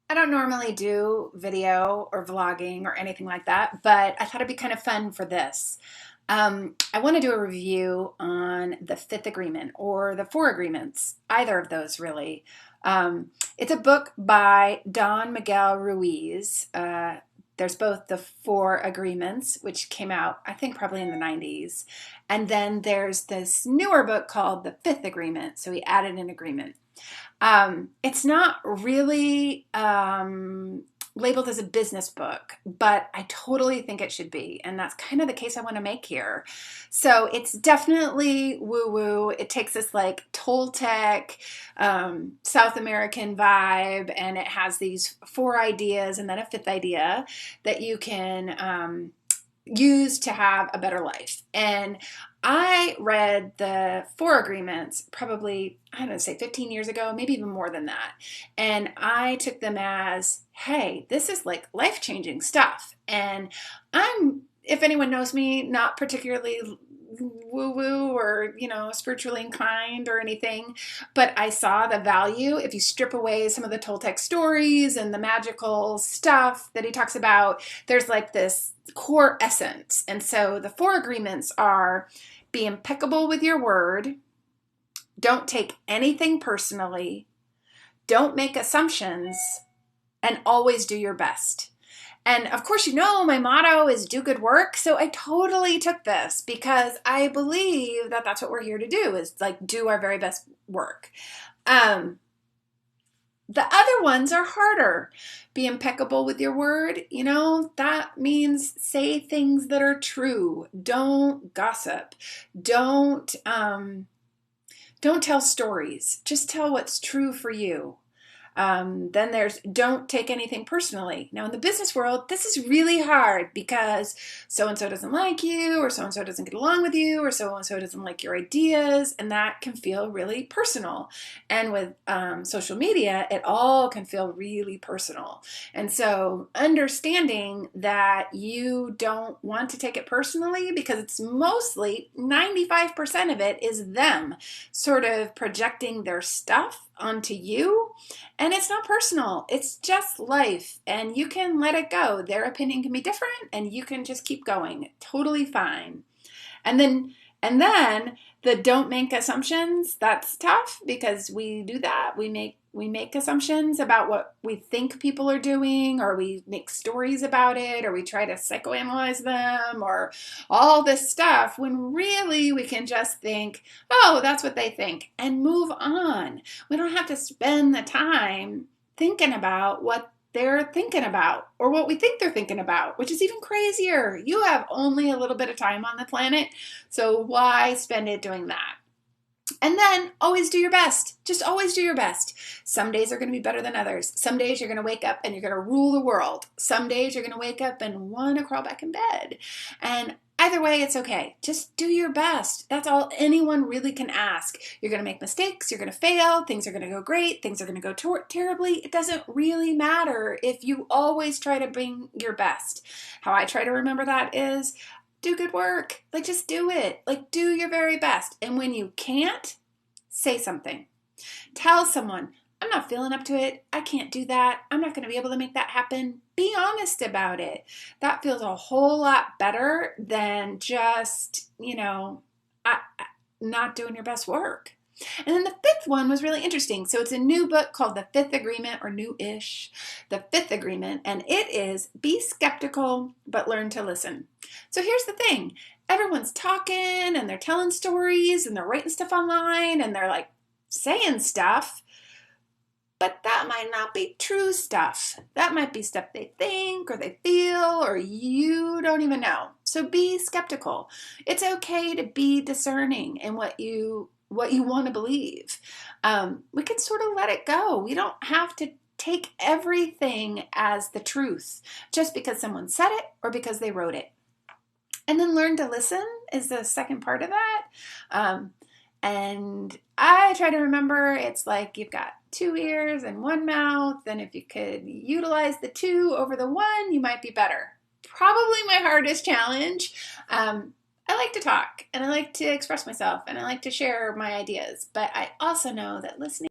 I don't normally do video or vlogging or anything like that, but I thought it'd be kind of fun for this. I want to do a review on the Fifth Agreement or the Four Agreements, either of those really. It's a book by Don Miguel Ruiz. There's both the Four Agreements, which came out, I think, probably in the 90s. And then there's this newer book called the Fifth Agreement. So he added an agreement. It's not really labeled as a business book, but I totally think it should be. And that's kind of the case I want to make here. So it's definitely woo-woo. It takes this like Toltec, South American vibe, and it has these four ideas and then a fifth idea that you can use to have a better life. And I read the Four Agreements probably, I don't know, say 15 years ago, maybe even more than that. And I took them as, hey, this is like life-changing stuff. And if anyone knows me, not particularly woo-woo or, spiritually inclined or anything, but I saw the value if you strip away some of the Toltec stories and the magical stuff that he talks about. There's like this core essence. And so the Four Agreements are: be impeccable with your word, don't take anything personally, don't make assumptions, and always do your best. And of course, my motto is do good work. So I totally took this because I believe that that's what we're here to do, is like do our very best work. The other ones are harder. Be impeccable with your word. That means say things that are true. Don't gossip. Don't tell stories. Just tell what's true for you. Then there's don't take anything personally. Now in the business world, this is really hard because so-and-so doesn't like you, or so-and-so doesn't get along with you, or so-and-so doesn't like your ideas, and that can feel really personal. And with social media, it all can feel really personal. And so understanding that you don't want to take it personally, because it's mostly 95% of it is them sort of projecting their stuff onto you. And it's not personal. It's just life. And you can let it go. Their opinion can be different and you can just keep going. Totally fine. And then the don't make assumptions, that's tough because we do that. We make assumptions about what we think people are doing, or we make stories about it, or we try to psychoanalyze them, or all this stuff, when really we can just think, oh, that's what they think, and move on. We don't have to spend the time thinking about what they're thinking about or what we think they're thinking about, which is even crazier. You have only a little bit of time on the planet, so why spend it doing that? And then always do your best. Just always do your best. Some days are going to be better than others. Some days you're going to wake up and you're going to rule the world. Some days you're going to wake up and want to crawl back in bed. And either way, it's okay. Just do your best. That's all anyone really can ask. You're going to make mistakes. You're going to fail. Things are going to go great. Things are going to go terribly. It doesn't really matter if you always try to bring your best. How I try to remember that is, do good work. Like, just do it. Like, do your very best. And when you can't, say something. Tell someone, I'm not feeling up to it. I can't do that. I'm not going to be able to make that happen. Be honest about it. That feels a whole lot better than just, not doing your best work. And then the fifth one was really interesting. So it's a new book called The Fifth Agreement, or new-ish, The Fifth Agreement, and it is be skeptical, but learn to listen. So here's the thing. Everyone's talking and they're telling stories and they're writing stuff online and they're like saying stuff, but that might not be true stuff. That might be stuff they think or they feel or you don't even know. So be skeptical. It's okay to be discerning in what you want to believe. We can sort of let it go. We don't have to take everything as the truth just because someone said it or because they wrote it. And then learn to listen is the second part of that. And I try to remember it's like you've got two ears and one mouth, and if you could utilize the two over the one, you might be better. Probably my hardest challenge. I like to talk and I like to express myself and I like to share my ideas, but I also know that listening